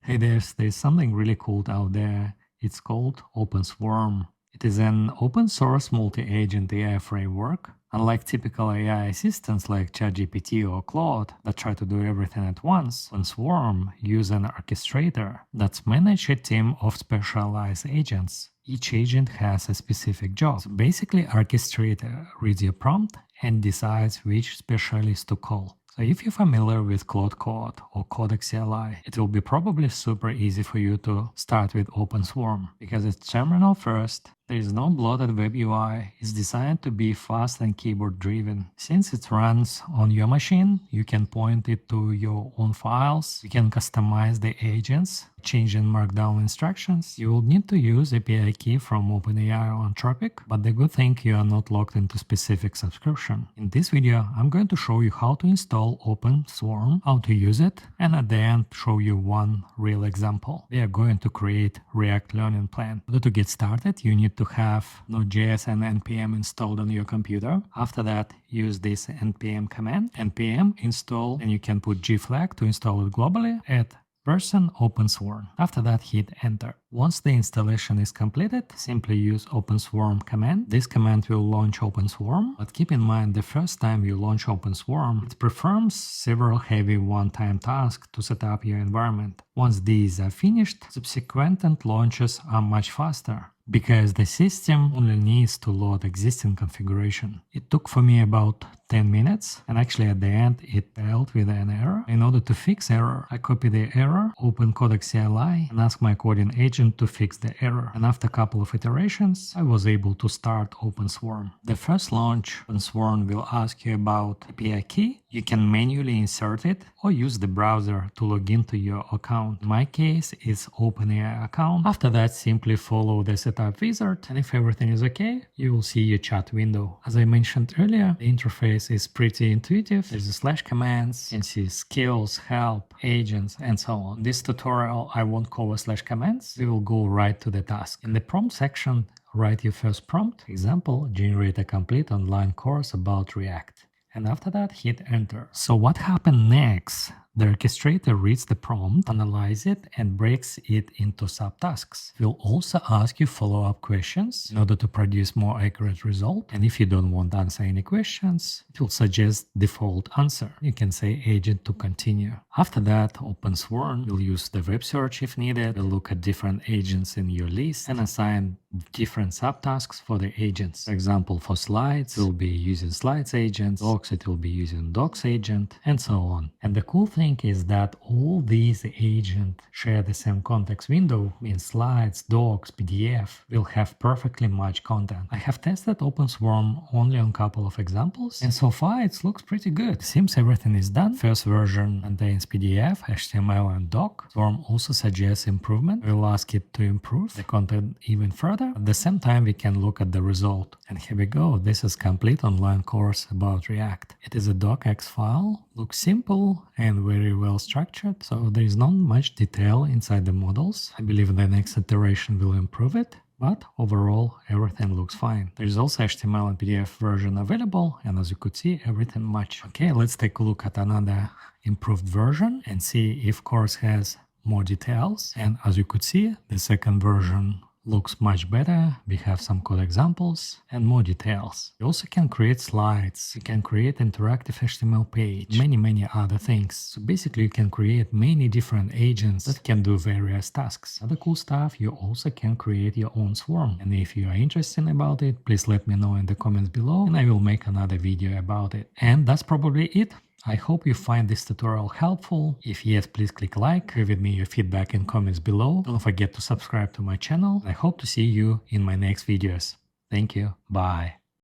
Hey, there's something really cool out there. It's called OpenSwarm. It is an open source multi-agent AI framework. Unlike typical AI assistants like ChatGPT or Claude that try to do everything at once, OpenSwarm uses an orchestrator that's managed a team of specialized agents. Each agent has a specific job. So basically, orchestrator reads your prompt and decides which specialist to call. So if you're familiar with Claude Code or Codex CLI, it will be probably super easy for you to start with OpenSwarm because it's terminal first. There is no bloated web UI. It's designed to be fast and keyboard driven. Since it runs on your machine, you can point it to your own files. You can customize the agents, change in markdown instructions. You will need to use API key from OpenAI or Anthropic, but the good thing you are not locked into specific subscription. In this video, I'm going to show you how to install OpenSwarm, how to use it, and at the end show you one real example. We are going to create React learning plan. In order to get started, you need to have Node.js and npm installed on your computer. After that, use this npm command, npm install, and you can put g flag to install it globally at version OpenSwarm. After that, hit enter. Once the installation is completed, simply use OpenSwarm command. This command will launch OpenSwarm, but keep in mind the first time you launch OpenSwarm, it performs several heavy one-time tasks to set up your environment. Once these are finished, subsequent launches are much faster, because the system only needs to load existing configuration. It took for me about 10 minutes, and actually at the end it failed with an error. In order to fix error, I copy the error, open Codex CLI, and ask my coding agent to fix the error. And after a couple of iterations, I was able to start OpenSwarm. The first launch, OpenSwarm will ask you about API key. You can manually insert it or use the browser to log into your account. In my case, it's OpenAI account. After that, simply follow the setup wizard, and if everything is okay, you will see your chat window. As I mentioned earlier, the interface is pretty intuitive. There's a slash commands, you can see skills, help, agents, and so on. In this tutorial, I won't cover slash commands. We will go right to the task. In the prompt section, write your first prompt. Example, generate a complete online course about React. And after that, hit enter. So what happened next? The orchestrator reads the prompt, analyzes it, and breaks it into subtasks. It will also ask you follow-up questions in order to produce more accurate result. And if you don't want to answer any questions, it will suggest default answer. You can say agent to continue. After that, OpenSwarm will use the web search if needed. It will look at different agents in your list and assign different subtasks for the agents. For example, for slides, it will be using slides agent, docs, it will be using docs agent, and so on. And the cool thing is that all these agents share the same context window, means slides, docs, PDF will have perfectly matched content. I have tested OpenSwarm only on a couple of examples, and so far it looks pretty good. Seems everything is done. First version contains PDF, HTML, and doc. Swarm also suggests improvement. We'll ask it to improve the content even further. At the same time, we can look at the result. And here we go. This is complete online course about React. It is a DOCX file, looks simple and very well structured, so there is not much detail inside the models. I believe the next iteration will improve it, but overall everything looks fine. There is also HTML and PDF version available, and as you could see, everything matches. Okay, let's take a look at another improved version and see if course has more details. And as you could see, the second version looks much better. We have some code examples and more details. You also can create slides, you can create interactive HTML page, many other things. So basically you can create many different agents that can do various tasks. Other cool stuff, you also can create your own swarm. And if you are interested about it, please let me know in the comments below and I will make another video about it. And that's probably it. I hope you find this tutorial helpful. If yes, please click like, share with me your feedback in comments below. Don't forget to subscribe to my channel. I hope to see you in my next videos. Thank you. Bye.